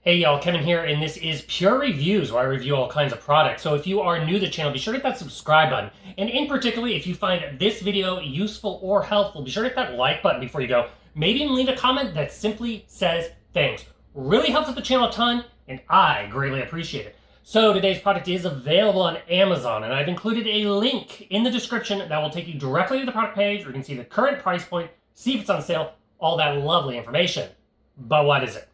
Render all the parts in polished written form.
Hey y'all, Kevin here, and this is Pure Reviews, where I review all kinds of products. So if you are new to the channel, be sure to hit that subscribe button. And in particular, if you find this video useful or helpful, be sure to hit that like button before you go. Maybe even leave a comment that simply says thanks. Really helps out the channel a ton, and I greatly appreciate it. So today's product is available on Amazon, and I've included a link in the description that will take you directly to the product page where you can see the current price point, see if it's on sale, all that lovely information. But what is it?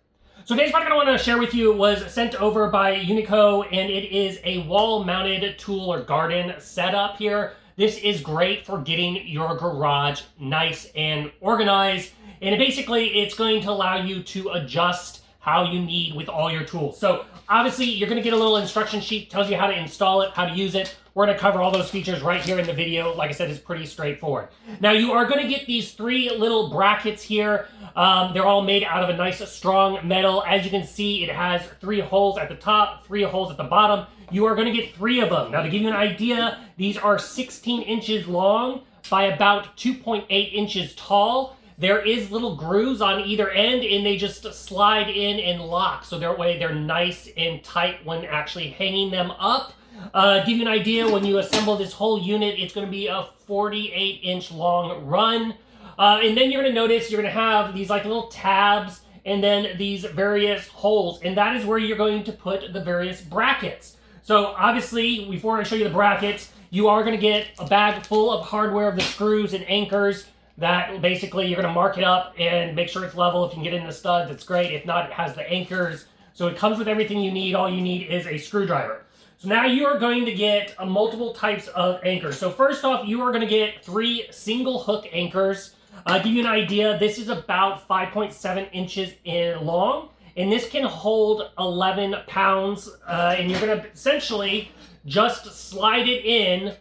So today's product I want to share with you was sent over by Unaikoo, and it is a wall-mounted tool or garden setup here. This is great for getting your garage nice and organized, and basically it's going to allow you to adjust how you need with all your tools. So obviously you're going to get a little instruction sheet, tells you how to install it, how to use it. We're going to cover all those features right here in the video. Like I said, it's pretty straightforward. Now you are going to get these three little brackets here. They're all made out of a nice strong metal. As you can see, it has 3 holes at the top, 3 holes at the bottom. You are going to get 3 of them. Now to give you an idea, these are 16 inches long by about 2.8 inches tall. There is little grooves on either end, and they just slide in and lock. So that way they're nice and tight when actually hanging them up. Give you an idea, when you assemble this whole unit, it's going to be a 48-inch long run. And then you're going to notice you're going to have these like little tabs and then these various holes. And that is where you're going to put the various brackets. So obviously, before I show you the brackets, you are going to get a bag full of hardware of the screws and anchors that basically you're going to mark it up and make sure it's level. If you can get in the studs, it's great. If not, it has the anchors. So it comes with everything you need. All you need is a screwdriver. So now you are going to get multiple types of anchors. So first off, you are going to get 3 single hook anchors. Give you an idea, this is about 5.7 inches in long, and this can hold 11 pounds, and you're going to essentially just slide it in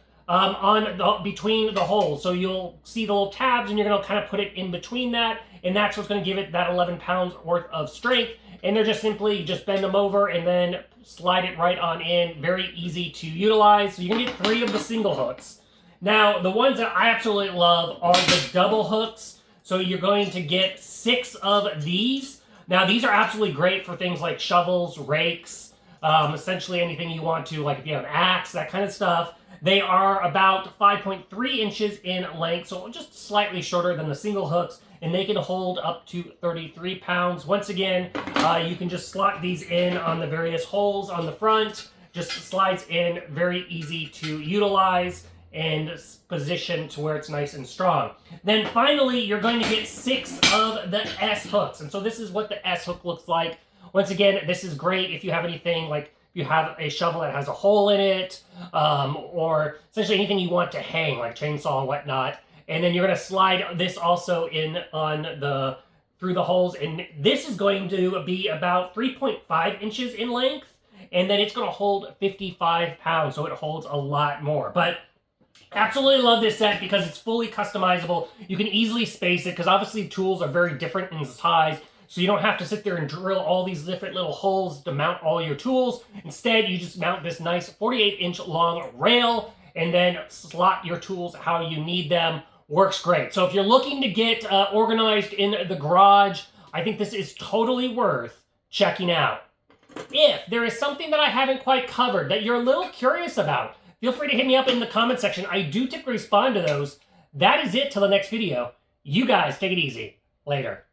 between the holes. So you'll see the little tabs, and you're going to kind of put it in between that, and that's what's going to give it that 11 pounds worth of strength. And they're just simply, just bend them over and then slide it right on in. Very easy to utilize. So you can get 3 of the single hooks. Now, the ones that I absolutely love are the double hooks. So you're going to get 6 of these. Now, these are absolutely great for things like shovels, rakes, essentially anything you want to, like if you have an axe, that kind of stuff. They are about 5.3 inches in length, so just slightly shorter than the single hooks, and they can hold up to 33 pounds. Once again, you can just slot these in on the various holes on the front. Just slides in, very easy to utilize and position to where it's nice and strong. Then finally, you're going to get 6 of the S hooks, and so this is what the S hook looks like. Once again, this is great if you have anything like you have a shovel that has a hole in it, or essentially anything you want to hang, like chainsaw and whatnot. And then you're going to slide this also in through the holes, and this is going to be about 3.5 inches in length, and then it's going to hold 55 pounds, so it holds a lot more. But absolutely love this set because it's fully customizable. You can easily space it, because obviously tools are very different in size. So you don't have to sit there and drill all these different little holes to mount all your tools. Instead, you just mount this nice 48-inch long rail and then slot your tools how you need them. Works great. So if you're looking to get organized in the garage, I think this is totally worth checking out. If there is something that I haven't quite covered that you're a little curious about, feel free to hit me up in the comment section. I do typically respond to those. That is it till the next video. You guys take it easy. Later.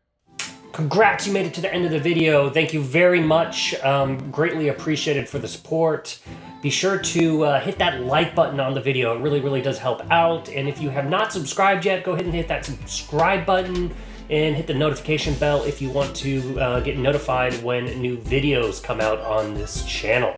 Congrats, you made it to the end of the video. Thank you very much. Greatly appreciated for the support. Be sure to hit that like button on the video. It really, really does help out. And if you have not subscribed yet, go ahead and hit that subscribe button and hit the notification bell if you want to get notified when new videos come out on this channel.